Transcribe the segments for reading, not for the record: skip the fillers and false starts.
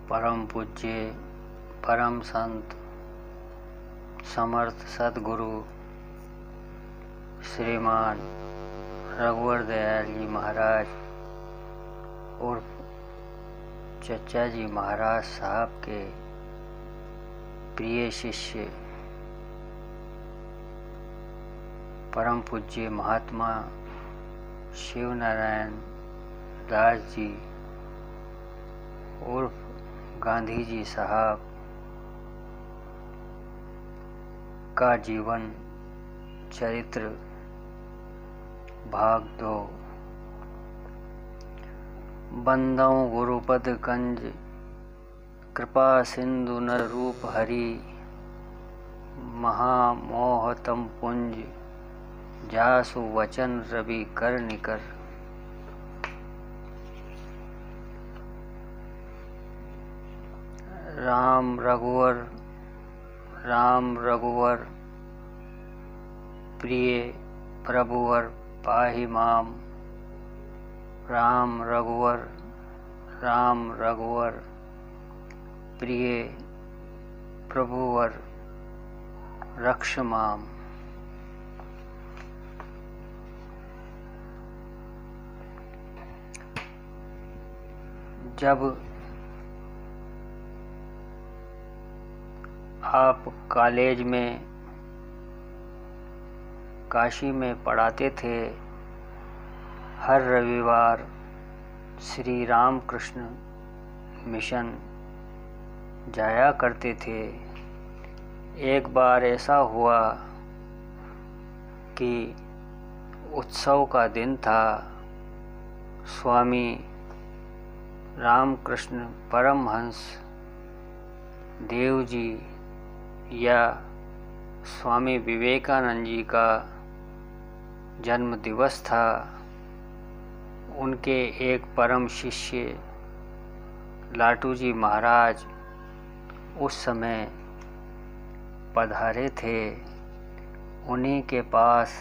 परम पूज्य परम संत समर्थ सदगुरु श्रीमान रघुवर दयाल जी महाराज उर्फ चचा जी महाराज साहब के प्रिय शिष्य परम पूज्य महात्मा शिव नारायण दास जी उर्फ गांधी जी साहब का जीवन चरित्र भाग 2। बंदौ गुरुपद कंज कृपा सिंधु नर रूप हरि महामोहतम पुंज जासु वचन रवि कर निकर। राम रघुवर प्रिय प्रभुवर पाहि माम। राम रघुवर प्रिय प्रभुवर रक्ष माम। जब आप कॉलेज में काशी में पढ़ाते थे, हर रविवार श्री राम कृष्ण मिशन जाया करते थे। एक बार ऐसा हुआ कि उत्सव का दिन था। स्वामी रामकृष्ण परमहंस देव जी या स्वामी विवेकानंद जी का जन्म दिवस था। उनके एक परम शिष्य लाटू जी महाराज उस समय पधारे थे। उन्हीं के पास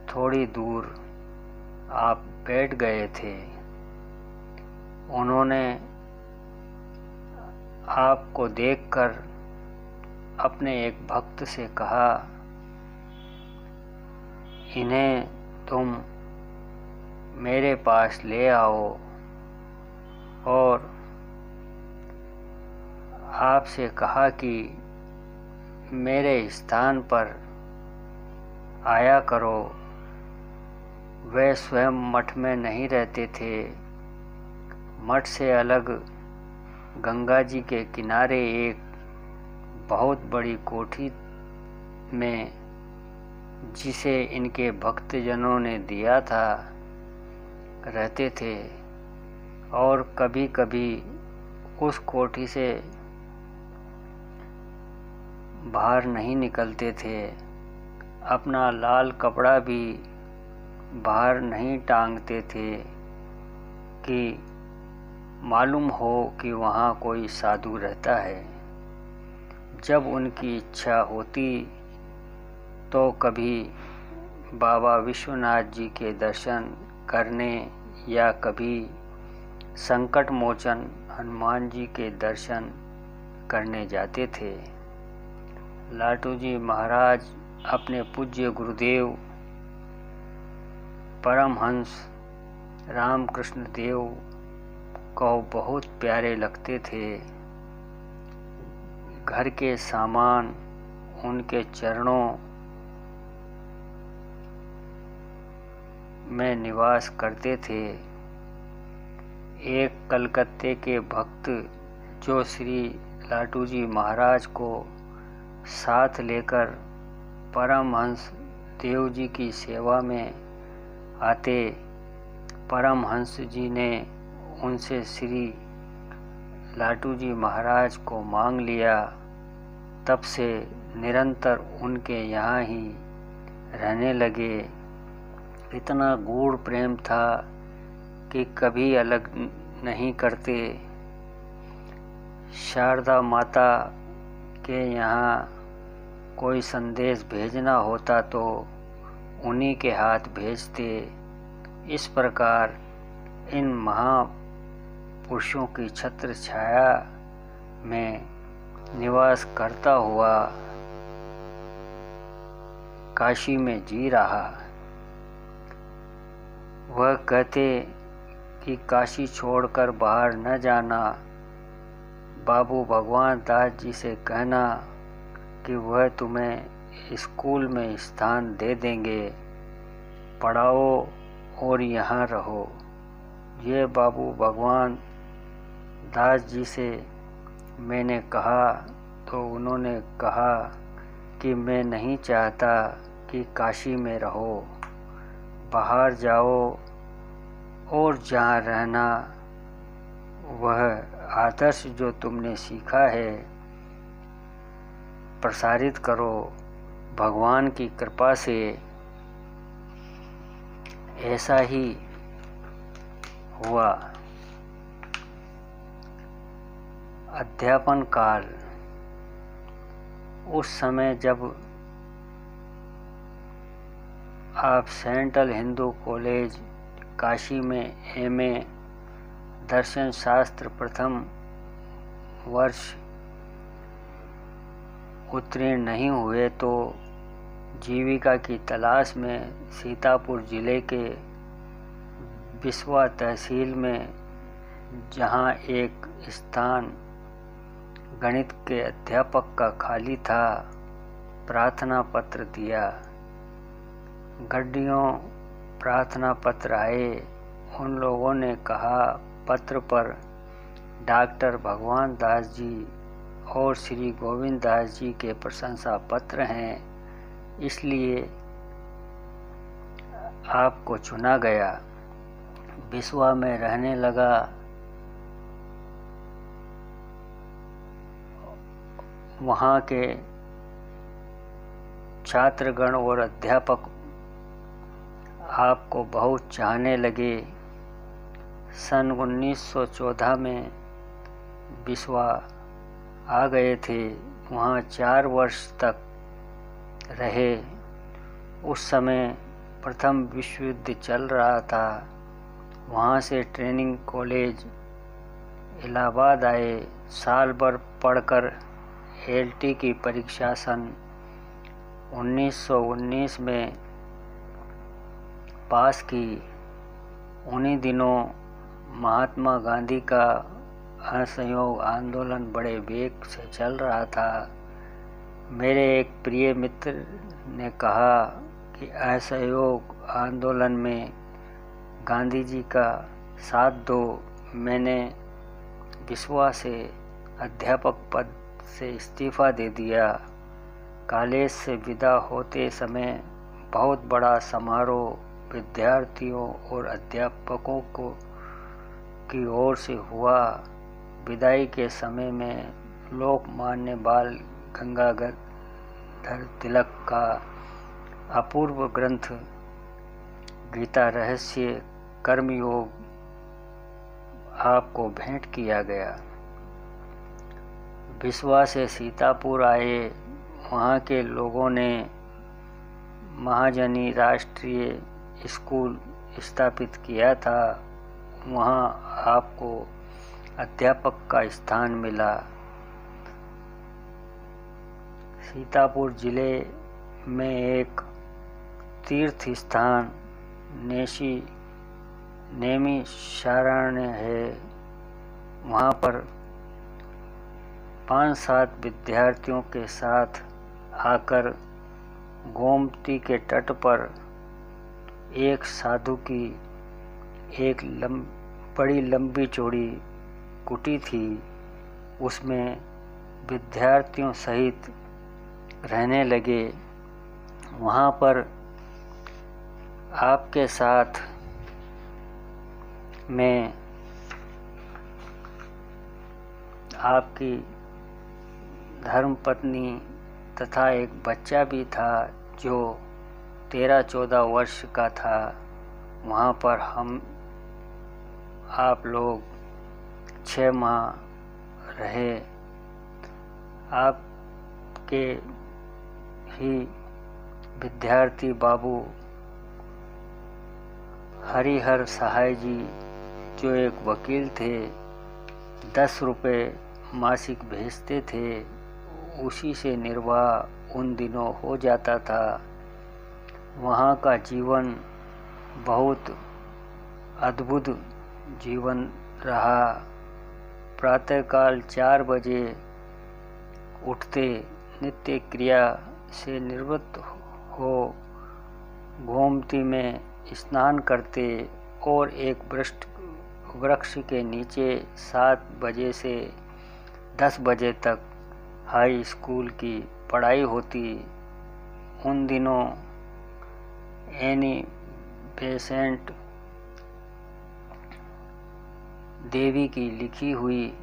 थोड़ी दूर आप बैठ गए थे। उन्होंने आपको देखकर अपने एक भक्त से कहा, इन्हें तुम मेरे पास ले आओ और आपसे कहा कि मेरे स्थान पर आया करो। वे स्वयं मठ में नहीं रहते थे। मठ से अलग गंगा जी के किनारे एक बहुत बड़ी कोठी में, जिसे इनके भक्तजनों ने दिया था, रहते थे और कभी कभी उस कोठी से बाहर नहीं निकलते थे। अपना लाल कपड़ा भी बाहर नहीं टांगते थे कि मालूम हो कि वहाँ कोई साधु रहता है। जब उनकी इच्छा होती तो कभी बाबा विश्वनाथ जी के दर्शन करने या कभी संकट मोचन हनुमान जी के दर्शन करने जाते थे। लाटू जी महाराज अपने पूज्य गुरुदेव परमहंस रामकृष्ण देव को बहुत प्यारे लगते थे। घर के सामान उनके चरणों में निवास करते थे। एक कलकत्ते के भक्त जो श्री लाटू जी महाराज को साथ लेकर परमहंस देव जी की सेवा में आते, परमहंस जी ने उनसे श्री लाटू जी महाराज को मांग लिया। तब से निरंतर उनके यहाँ ही रहने लगे। इतना गूढ़ प्रेम था कि कभी अलग नहीं करते। शारदा माता के यहाँ कोई संदेश भेजना होता तो उन्हीं के हाथ भेजते। इस प्रकार इन पुरुषों की छत्र छाया में निवास करता हुआ काशी में जी रहा। वह कहते कि काशी छोड़कर बाहर न जाना। बाबू भगवान दास जी से कहना कि वह तुम्हें स्कूल में स्थान दे देंगे, पढ़ाओ और यहाँ रहो। ये बाबू भगवान दास जी से मैंने कहा तो उन्होंने कहा कि मैं नहीं चाहता कि काशी में रहो, बाहर जाओ और जहाँ रहना वह आदर्श जो तुमने सीखा है प्रसारित करो। भगवान की कृपा से ऐसा ही हुआ। अध्यापन काल। उस समय जब आप सेंट्रल हिंदू कॉलेज काशी में एमए दर्शन शास्त्र प्रथम वर्ष उत्तीर्ण नहीं हुए तो जीविका की तलाश में सीतापुर जिले के बिस्वा तहसील में, जहां एक स्थान गणित के अध्यापक का खाली था, प्रार्थना पत्र दिया। गड्डियों प्रार्थना पत्र आए। उन लोगों ने कहा पत्र पर डॉक्टर भगवान दास जी और श्री गोविंद दास जी के प्रशंसा पत्र हैं, इसलिए आपको चुना गया। बिस्वा में रहने लगा। वहाँ के छात्रगण और अध्यापक आपको बहुत चाहने लगे। सन 1914 में बिस्वा आ गए थे। वहाँ 4 वर्ष तक रहे। उस समय प्रथम विश्व युद्ध चल रहा था। वहाँ से ट्रेनिंग कॉलेज इलाहाबाद आए। साल भर पढ़कर एलटी की परीक्षा सन 1919 में पास की। उन्हीं दिनों महात्मा गांधी का असहयोग आंदोलन बड़े वेग से चल रहा था। मेरे एक प्रिय मित्र ने कहा कि असहयोग आंदोलन में गांधी जी का साथ दो। मैंने बिस्वा से अध्यापक पद से इस्तीफा दे दिया। कॉलेज से विदा होते समय बहुत बड़ा समारोह विद्यार्थियों और अध्यापकों की ओर से हुआ। विदाई के समय में लोकमान्य बाल गंगाधर तिलक का अपूर्व ग्रंथ गीता रहस्य कर्मयोग आपको भेंट किया गया। बिस्वा से सीतापुर आए। वहाँ के लोगों ने महाजनी राष्ट्रीय स्कूल स्थापित किया था। वहाँ आपको अध्यापक का स्थान मिला। सीतापुर जिले में एक तीर्थ स्थान नैमिषारण्य है। वहाँ पर 5-7 विद्यार्थियों के साथ आकर गोमती के तट पर एक साधु की एक बड़ी लंबी चौड़ी कुटी थी। उसमें विद्यार्थियों सहित रहने लगे। वहाँ पर आपके साथ में आपकी धर्मपत्नी तथा एक बच्चा भी था जो 13-14 वर्ष का था। वहाँ पर आप लोग 6 माह रहे। आपके ही विद्यार्थी बाबू हरिहर सहाय जी जो एक वकील थे, 10 रुपये मासिक भेजते थे, उसी से निर्वाह उन दिनों हो जाता था। वहाँ का जीवन बहुत अद्भुत जीवन रहा। प्रातःकाल 4 बजे उठते, नित्य क्रिया से निवृत्त हो गोमती में स्नान करते और एक वृक्ष के नीचे 7 बजे से 10 बजे तक हाई स्कूल की पढ़ाई होती। उन दिनों एनी बेसेंट देवी की लिखी हुई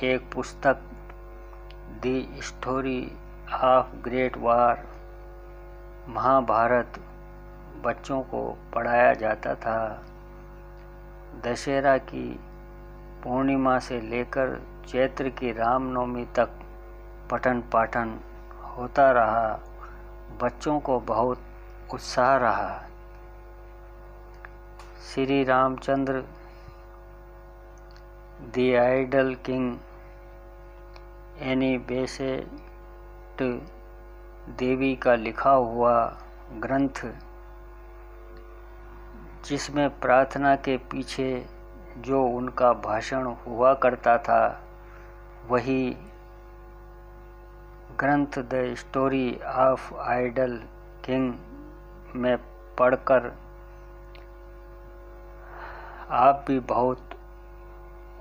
एक पुस्तक द स्टोरी ऑफ ग्रेट वार, महाभारत, बच्चों को पढ़ाया जाता था। दशहरा की पूर्णिमा से लेकर चैत्र की रामनवमी तक पठन पाठन होता रहा। बच्चों को बहुत उत्साह रहा। Shri Ramchandra the ideal king Annie Besant देवी का लिखा हुआ ग्रंथ, जिसमें प्रार्थना के पीछे जो उनका भाषण हुआ करता था, वही ग्रंथ the story of idle king में पढ़कर आप भी बहुत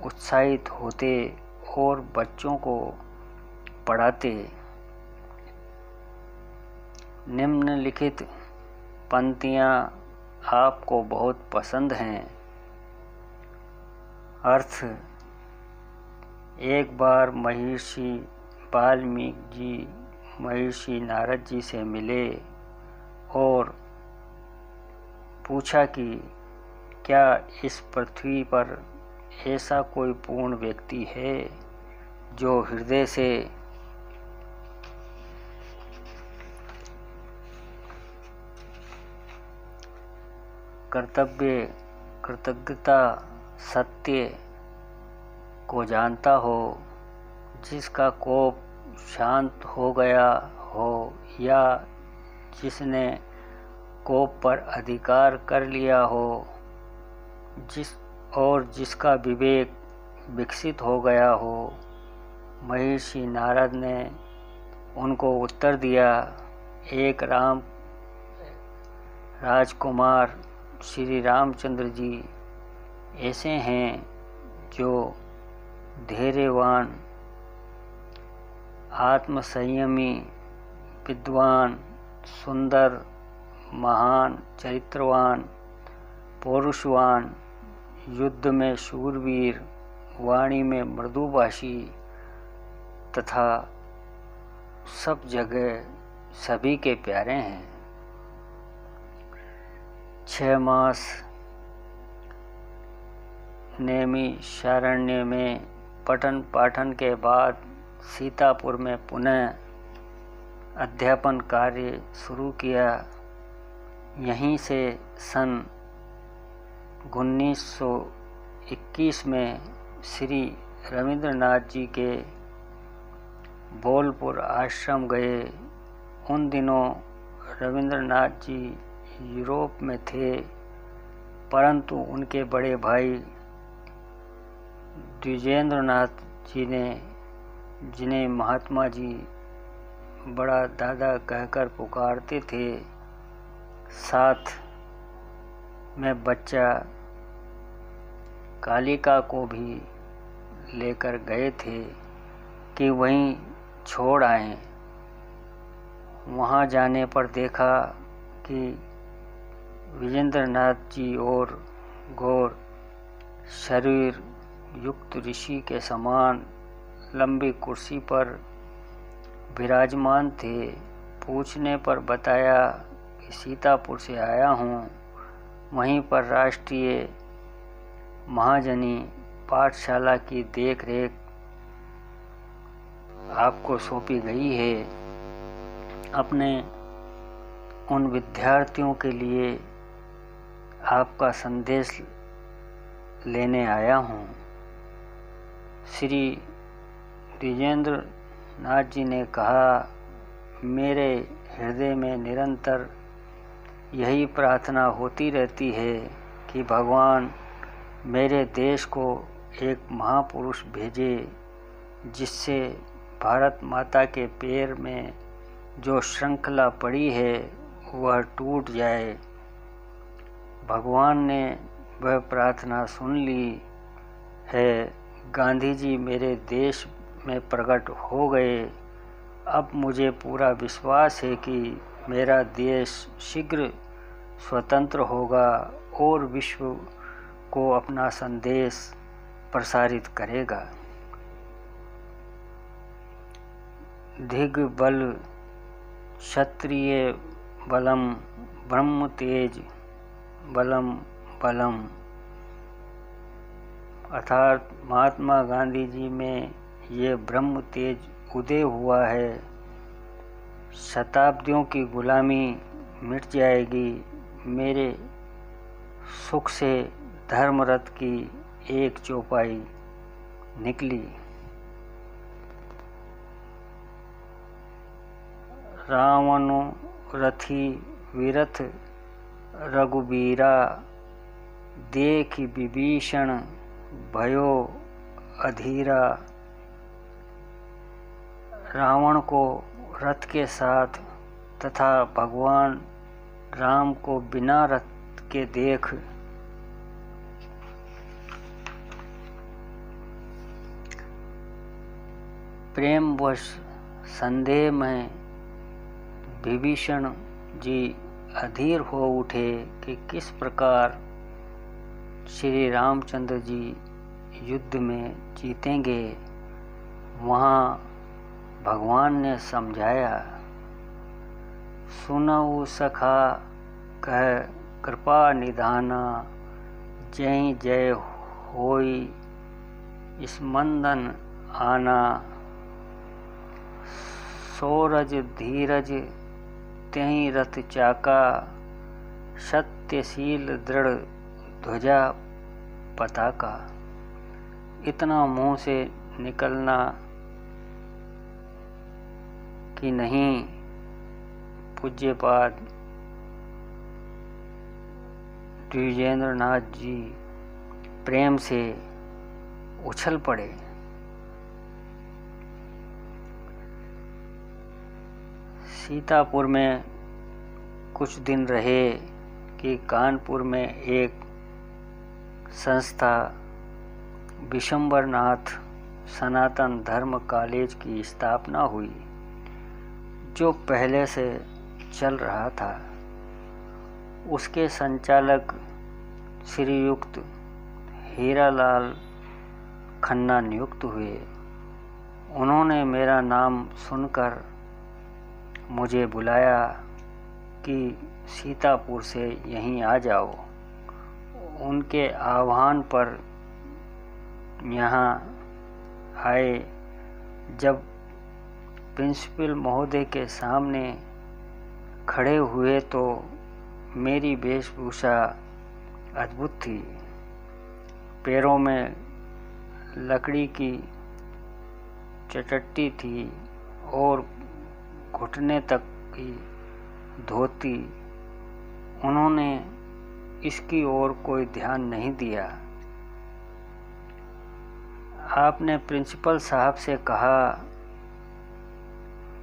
उत्साहित होते और बच्चों को पढ़ाते। निम्नलिखित पंक्तियाँ आपको बहुत पसंद हैं। अर्थ: एक बार महर्षि वाल्मीकि जी महर्षि नारद जी से मिले और पूछा कि क्या इस पृथ्वी पर ऐसा कोई पूर्ण व्यक्ति है जो हृदय से कर्तव्य, कृतज्ञता, सत्य को जानता हो, जिसका कोप शांत हो गया हो या जिसने कोप पर अधिकार कर लिया हो, जिसका विवेक विकसित हो गया हो। महर्षि नारद ने उनको उत्तर दिया, एक राजकुमार श्री रामचंद्र जी ऐसे हैं जो धैर्यवान, आत्मसंयमी, विद्वान, सुंदर, महान, चरित्रवान, पौरुषवान, युद्ध में शूरवीर, वाणी में मृदुभाषी तथा सब जगह सभी के प्यारे हैं। 6 मास नैमिषारण्य में पठन पाठन के बाद सीतापुर में पुनः अध्यापन कार्य शुरू किया। यहीं से सन 1921 में श्री रविंद्रनाथ जी के बोलपुर आश्रम गए। उन दिनों रविंद्रनाथ जी यूरोप में थे, परंतु उनके बड़े भाई द्विजेंद्रनाथ जी ने, जिन्हें महात्मा जी बड़ा दादा कहकर पुकारते थे, साथ में बच्चा कालिका को भी लेकर गए थे कि वहीं छोड़ आएं। वहाँ जाने पर देखा कि विजेंद्रनाथ जी और गौर शरीर युक्त ऋषि के समान लंबी कुर्सी पर विराजमान थे। पूछने पर बताया कि सीतापुर से आया हूँ। वहीं पर राष्ट्रीय महाजनी पाठशाला की देखरेख आपको सौंपी गई है। अपने उन विद्यार्थियों के लिए आपका संदेश लेने आया हूँ। श्री द्विजेंद्र नाथ जी ने कहा, मेरे हृदय में निरंतर यही प्रार्थना होती रहती है कि भगवान मेरे देश को एक महापुरुष भेजे जिससे भारत माता के पैर में जो श्रृंखला पड़ी है वह टूट जाए। भगवान ने वह प्रार्थना सुन ली है। गांधी जी मेरे देश में प्रकट हो गए। अब मुझे पूरा विश्वास है कि मेरा देश शीघ्र स्वतंत्र होगा और विश्व को अपना संदेश प्रसारित करेगा। दिग्बल क्षत्रिय बलम ब्रह्म तेज बलम बलम, अर्थात महात्मा गांधी जी में ये ब्रह्म तेज उदय हुआ है। शताब्दियों की गुलामी मिट जाएगी। मेरे सुख से धर्मरथ की एक चौपाई निकली। रावण रथी विरथ रघुबीरा, देख विभीषण भयो अधीरा। रावण को रथ के साथ तथा भगवान राम को बिना रथ के देख प्रेमवश संदेह में विभीषण जी अधीर हो उठे कि किस प्रकार श्री रामचंद्र जी युद्ध में जीतेंगे। वहाँ भगवान ने समझाया, सुनऊ सखा कह कृपा निधाना, जय जय होई स्मंदन आना। सोरज धीरज त्यहि रथ चाका, सत्यशील दृढ़ ध्वजा पताका। इतना मुंह से निकलना कि नहीं, पूज्यपाद द्विजेंद्र नाथ जी प्रेम से उछल पड़े। सीतापुर में कुछ दिन रहे कि कानपुर में एक संस्था विशंबरनाथ सनातन धर्म कॉलेज की स्थापना हुई, जो पहले से चल रहा था। उसके संचालक श्रीयुक्त हीरालाल खन्ना नियुक्त हुए। उन्होंने मेरा नाम सुनकर मुझे बुलाया कि सीतापुर से यहीं आ जाओ। उनके आह्वान पर यहाँ आए। जब प्रिंसिपल महोदय के सामने खड़े हुए तो मेरी वेशभूषा अद्भुत थी। पैरों में लकड़ी की चटट्टी थी और घुटने तक की धोती। उन्होंने इसकी ओर कोई ध्यान नहीं दिया। आपने प्रिंसिपल साहब से कहा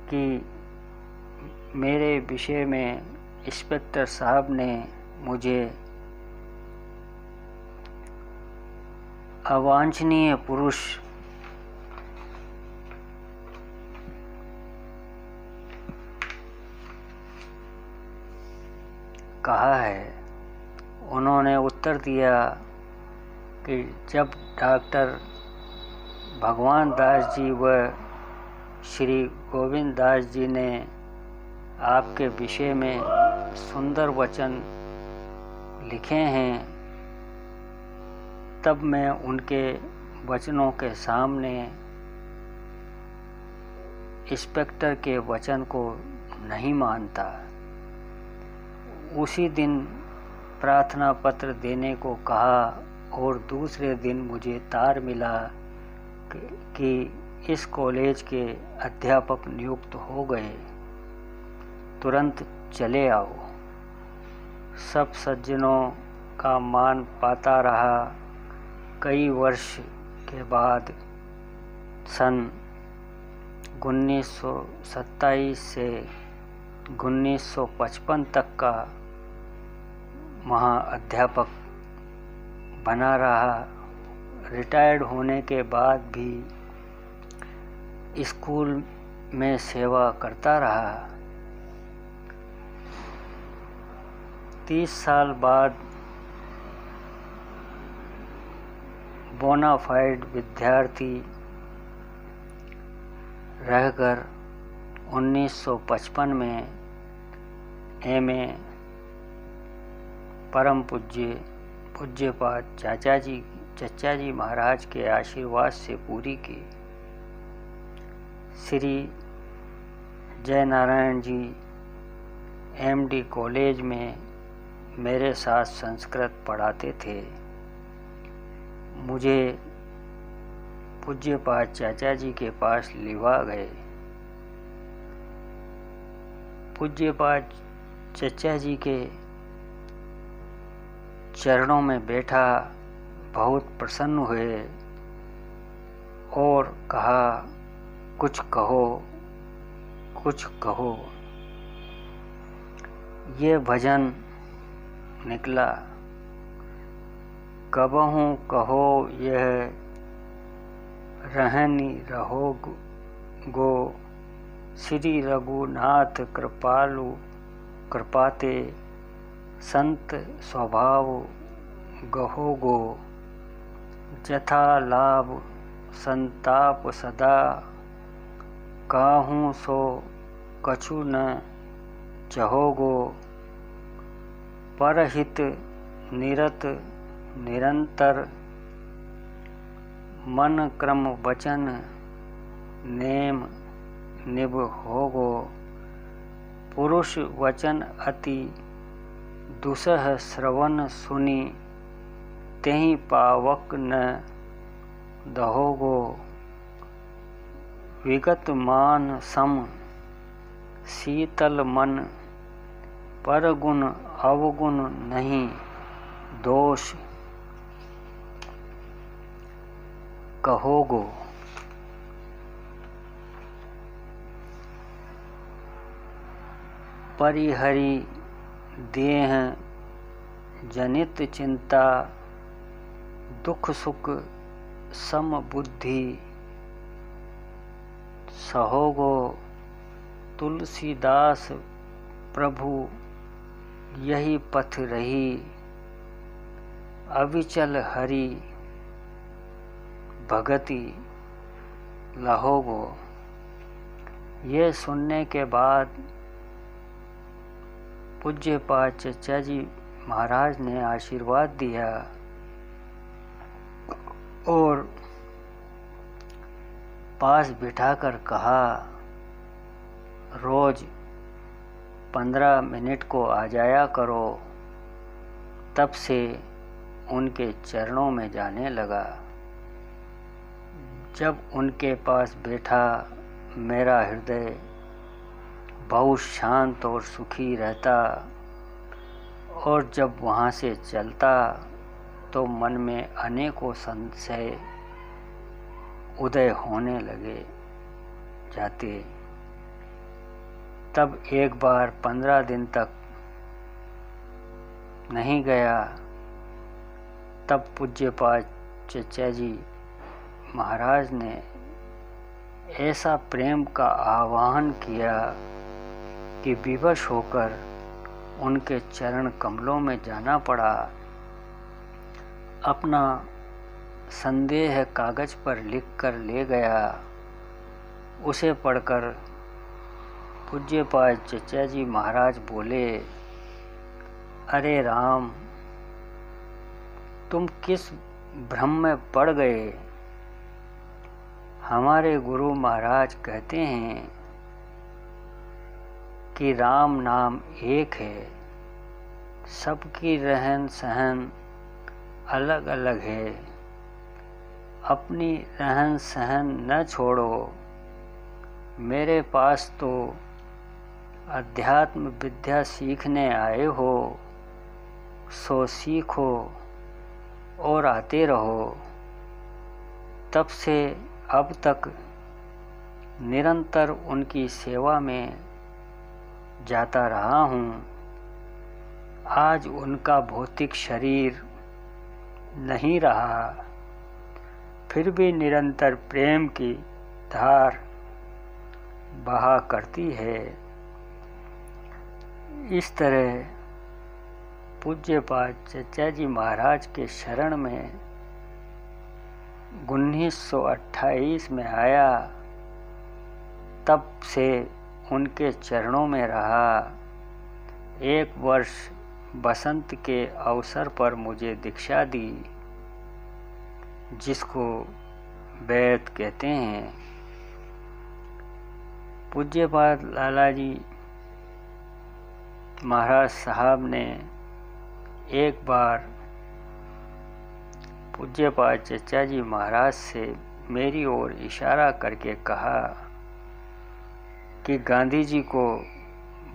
कि मेरे विषय में इंस्पेक्टर साहब ने मुझे अवांछनीय पुरुष कहा है। उन्होंने उत्तर दिया कि जब डॉक्टर भगवान दास जी व श्री गोविंद दास जी ने आपके विषय में सुंदर वचन लिखे हैं, तब मैं उनके वचनों के सामने इंस्पेक्टर के वचन को नहीं मानता। उसी दिन प्रार्थना पत्र देने को कहा और दूसरे दिन मुझे तार मिला कि इस कॉलेज के अध्यापक नियुक्त हो गए, तुरंत चले आओ। सब सज्जनों का मान पाता रहा। कई वर्ष के बाद सन 1927 से 1955 तक का वहाँ अध्यापक बना रहा। रिटायर्ड होने के बाद भी स्कूल में सेवा करता रहा। 30 साल बाद बोनाफाइड विद्यार्थी रहकर 1955 में एमए परम पूज्यपाद चचा जी महाराज के आशीर्वाद से पूरी की। श्री जयनारायण जी एमडी कॉलेज में मेरे साथ संस्कृत पढ़ाते थे। मुझे पूज्यपाद चाचा जी के पास लिवा गए। पूज्यपाद चचा जी के चरणों में बैठा बहुत प्रसन्न हुए और कहा, कुछ कहो, कुछ कहो। ये भजन निकला, कबहू कहो यह रहनी रहोगो, श्री रघुनाथ कृपालु कृपाते संत स्वभाव गहोगो, जथा लाभ संताप सदा, काहू सो कछु न चहोगो, परहित निरत निरंतर, मन क्रम वचन नेम निभ होगो, पुरुष वचन अति दुसह श्रवण सुनी, तेहि पावक न दहोगो, विगत मान सम शीतल मन, पर गुण अवगुण नहीं दोष कहोगो। परिहरि देह जनित चिंता, दुख सुख सम बुद्धि सहोगो, तुलसीदास प्रभु यही पथ रही, अविचल हरि भगति लहोगो। ये सुनने के बाद पूज्यपाद चचा जी महाराज ने आशीर्वाद दिया और पास बिठाकर कहा, रोज 15 मिनट को आ जाया करो। तब से उनके चरणों में जाने लगा। जब उनके पास बैठा मेरा हृदय बहुत शांत और सुखी रहता और जब वहाँ से चलता तो मन में अनेकों संशय उदय होने लगे जाते। तब एक बार 15 दिन तक नहीं गया। तब पूज्यपाद चचा जी महाराज ने ऐसा प्रेम का आह्वान किया कि विवश होकर उनके चरण कमलों में जाना पड़ा। अपना संदेह कागज पर लिखकर ले गया। उसे पढ़कर पूज्यपाद चचा जी महाराज बोले, अरे राम, तुम किस भ्रम में पड़ गए। हमारे गुरु महाराज कहते हैं कि राम नाम एक है, सबकी रहन सहन अलग अलग है। अपनी रहन सहन न छोड़ो, मेरे पास तो अध्यात्म विद्या सीखने आए हो, सो सीखो और आते रहो। तब से अब तक निरंतर उनकी सेवा में जाता रहा हूँ। आज उनका भौतिक शरीर नहीं रहा, फिर भी निरंतर प्रेम की धार बहा करती है। इस तरह पूज्यपाद चचा जी महाराज के शरण में 1928 में आया। तब से उनके चरणों में रहा। 1 वर्ष बसंत के अवसर पर मुझे दीक्षा दी, जिसको बैत कहते हैं। पूज्यपाद लाला जी महाराज साहब ने एक बार पूज्यपाद चचा जी महाराज से मेरी ओर इशारा करके कहा कि गांधी जी को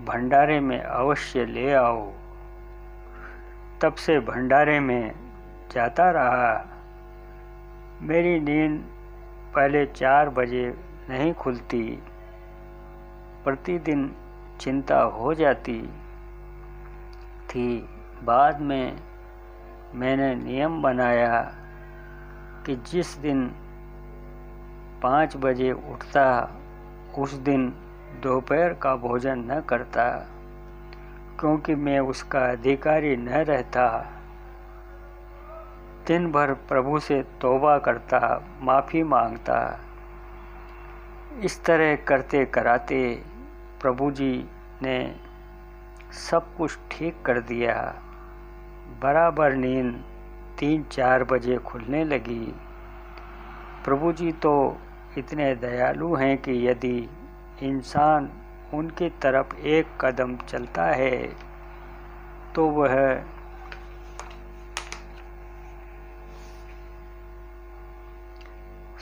भंडारे में अवश्य ले आओ। तब से भंडारे में जाता रहा। मेरी नींद पहले 4 बजे नहीं खुलती, प्रतिदिन चिंता हो जाती थी। बाद में मैंने नियम बनाया कि जिस दिन 5 बजे उठता उस दिन दोपहर का भोजन न करता, क्योंकि मैं उसका अधिकारी न रहता। दिन भर प्रभु से तौबा करता, माफ़ी मांगता। इस तरह करते कराते प्रभु जी ने सब कुछ ठीक कर दिया। बराबर नींद 3-4 बजे खुलने लगी। प्रभु जी तो इतने दयालु हैं कि यदि इंसान उनकी तरफ 1 कदम चलता है तो वह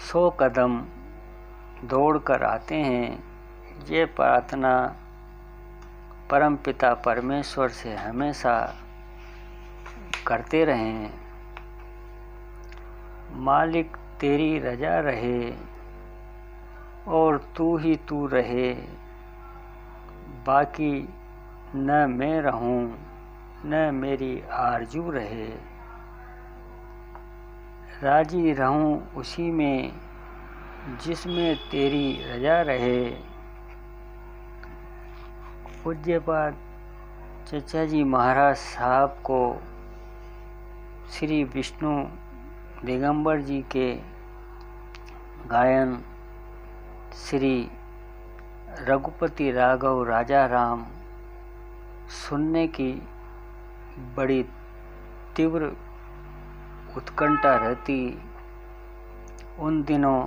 100 कदम दौड़ कर आते हैं। ये प्रार्थना परमपिता परमेश्वर से हमेशा करते रहें। मालिक तेरी रजा रहे और तू ही तू रहे, बाकी न मैं रहूं न मेरी आरजू रहे। राजी रहूं उसी में जिसमें तेरी रजा रहे। पूज्यपाद चचा जी महाराज साहब को श्री विष्णु दिगंबर जी के गायन श्री रघुपति राघव राजा राम सुनने की बड़ी तीव्र उत्कंठा रहती। उन दिनों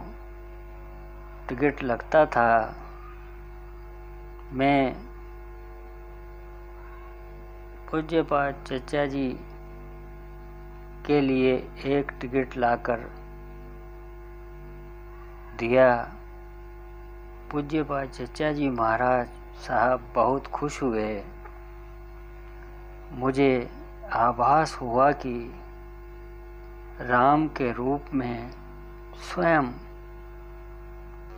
टिकट लगता था। मैं पूज्यपाद चचा जी के लिए 1 टिकट लाकर दिया। पूज्यपाद चचा जी महाराज साहब बहुत खुश हुए। मुझे आभास हुआ कि राम के रूप में स्वयं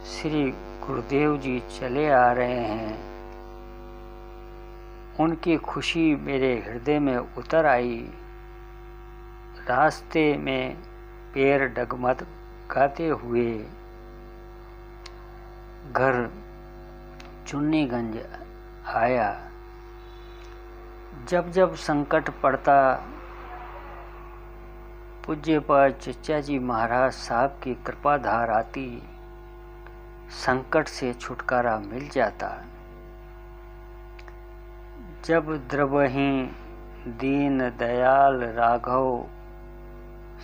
श्री गुरुदेव जी चले आ रहे हैं। उनकी खुशी मेरे हृदय में उतर आई। रास्ते में पैर डगमगाते हुए घर चुन्नीगंज आया। जब जब संकट पड़ता पूज्यपाद चचा जी महाराज साहब की कृपाधार आती, संकट से छुटकारा मिल जाता। जब द्रवही दीन दयाल राघव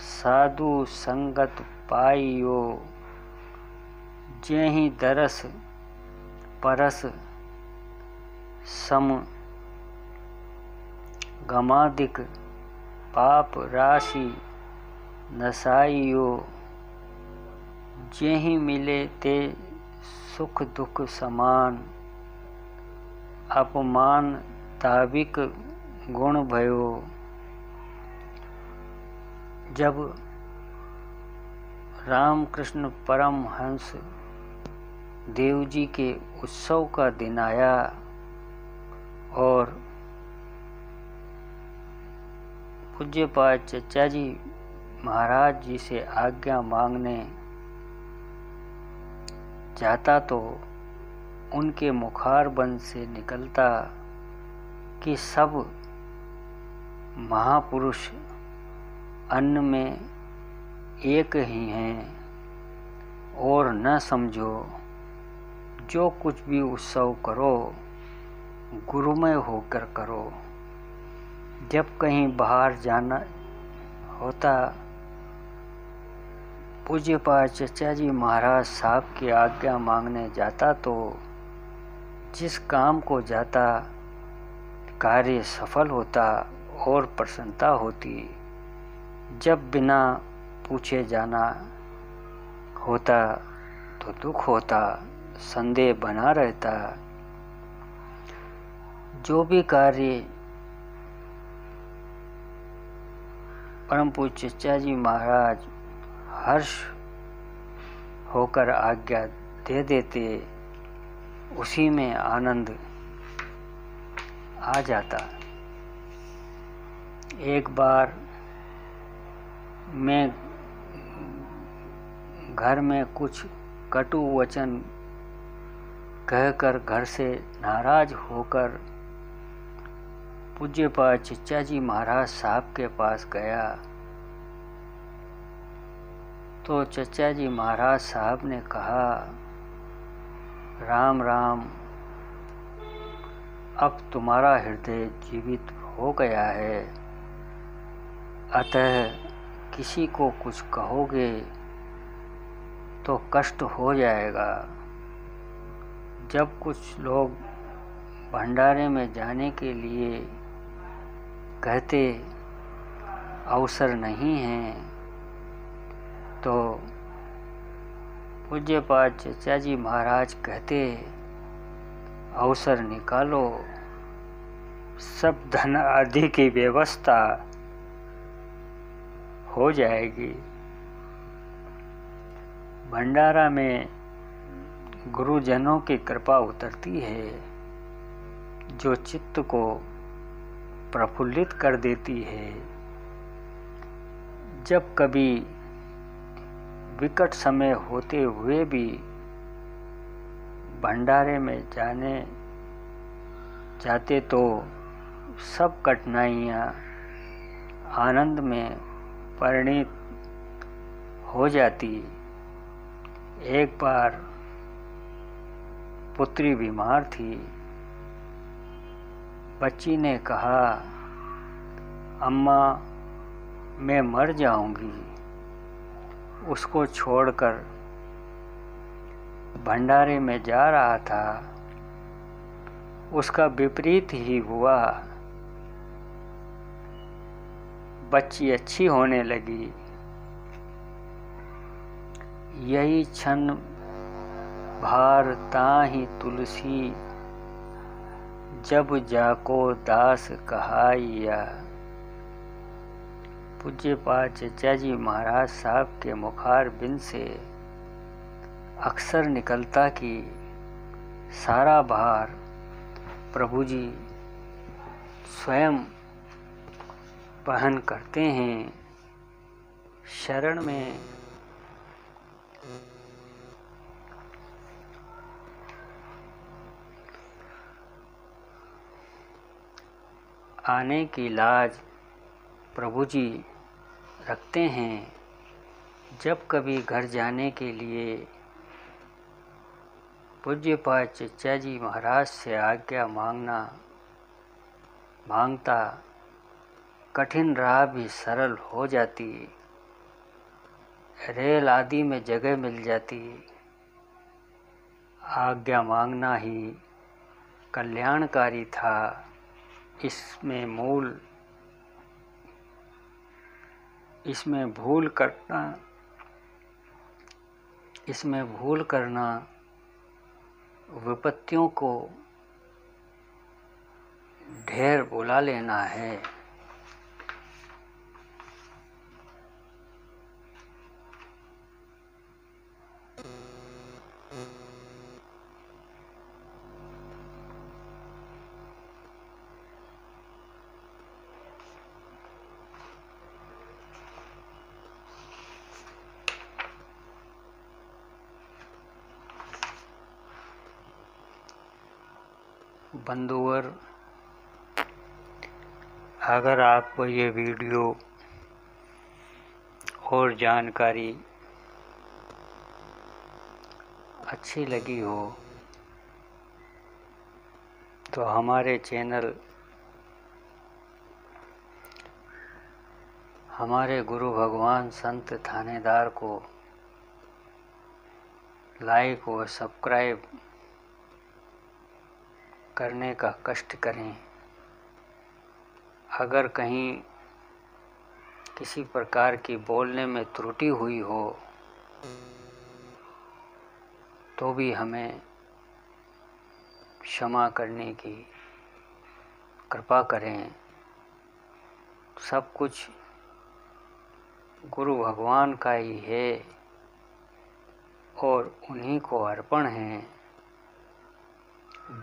साधु संगत पाइयो, जेहि दरस परस सम गमादिक पाप राशि नसाइयो। जेहि मिले ते सुख दुख समान, अपमान ताबिक गुण भयो। जब रामकृष्ण परमहंस देव जी के उत्सव का दिन आया और पूज्यपाद चचा जी महाराज जी से आज्ञा मांगने जाता तो उनके मुखारबंद से निकलता कि सब महापुरुष अन्न में एक ही हैं और न समझो, जो कुछ भी उत्सव करो गुरुमय होकर करो। जब कहीं बाहर जाना होता पूज्यपाद चचा जी महाराज साहब की आज्ञा मांगने जाता तो जिस काम को जाता कार्य सफल होता और प्रसन्नता होती। जब बिना पूछे जाना होता तो दुख होता, संदेह बना रहता। जो भी कार्य परम पूज्य चचा जी महाराज हर्ष होकर आज्ञा दे देते, उसी में आनंद आ जाता। एक बार मैं घर में कुछ कटु वचन कहकर घर से नाराज होकर पूज्यपाद चचा जी महाराज साहब के पास गया तो चचा जी महाराज साहब ने कहा, राम राम, अब तुम्हारा हृदय जीवित हो गया है, अतः किसी को कुछ कहोगे तो कष्ट हो जाएगा। जब कुछ लोग भंडारे में जाने के लिए कहते अवसर नहीं है तो पूज्यपाद चचा जी महाराज कहते अवसर निकालो, सब धन आदि की व्यवस्था हो जाएगी। भंडारा में गुरुजनों की कृपा उतरती है जो चित्त को प्रफुल्लित कर देती है। जब कभी विकट समय होते हुए भी भंडारे में जाते तो सब कठिनाइयाँ आनंद में परिणित हो जाती। एक बार पुत्री बीमार थी। बच्ची ने कहा, अम्मा मैं मर जाऊंगी। उसको छोड़कर भंडारे में जा रहा था, उसका विपरीत ही हुआ। बच्ची अच्छी होने लगी। यही क्षण भार ताहि तुलसी, जब जाको दास कहाइया। पूज्यपाद चचा जी महाराज साहब के मुखार बिन से अक्सर निकलता कि सारा भार प्रभु जी स्वयं वहन करते हैं। शरण में आने की लाज प्रभु जी रखते हैं। जब कभी घर जाने के लिए पूज्यपाद चचा जी महाराज से आज्ञा मांगता, कठिन राह भी सरल हो जाती, रेल आदि में जगह मिल जाती। आज्ञा मांगना ही कल्याणकारी था। इसमें भूल करना इसमें भूल करना विपत्तियों को ढेर बुला लेना है। बंधुवर, अगर आपको ये वीडियो और जानकारी अच्छी लगी हो तो हमारे चैनल, हमारे गुरु भगवान संत थानेदार को लाइक और सब्सक्राइब करने का कष्ट करें। अगर कहीं किसी प्रकार की बोलने में त्रुटि हुई हो तो भी हमें क्षमा करने की कृपा करें। सब कुछ गुरु भगवान का ही है और उन्हीं को अर्पण है।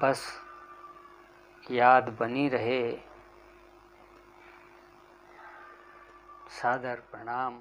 बस याद बनी रहे। सादर प्रणाम।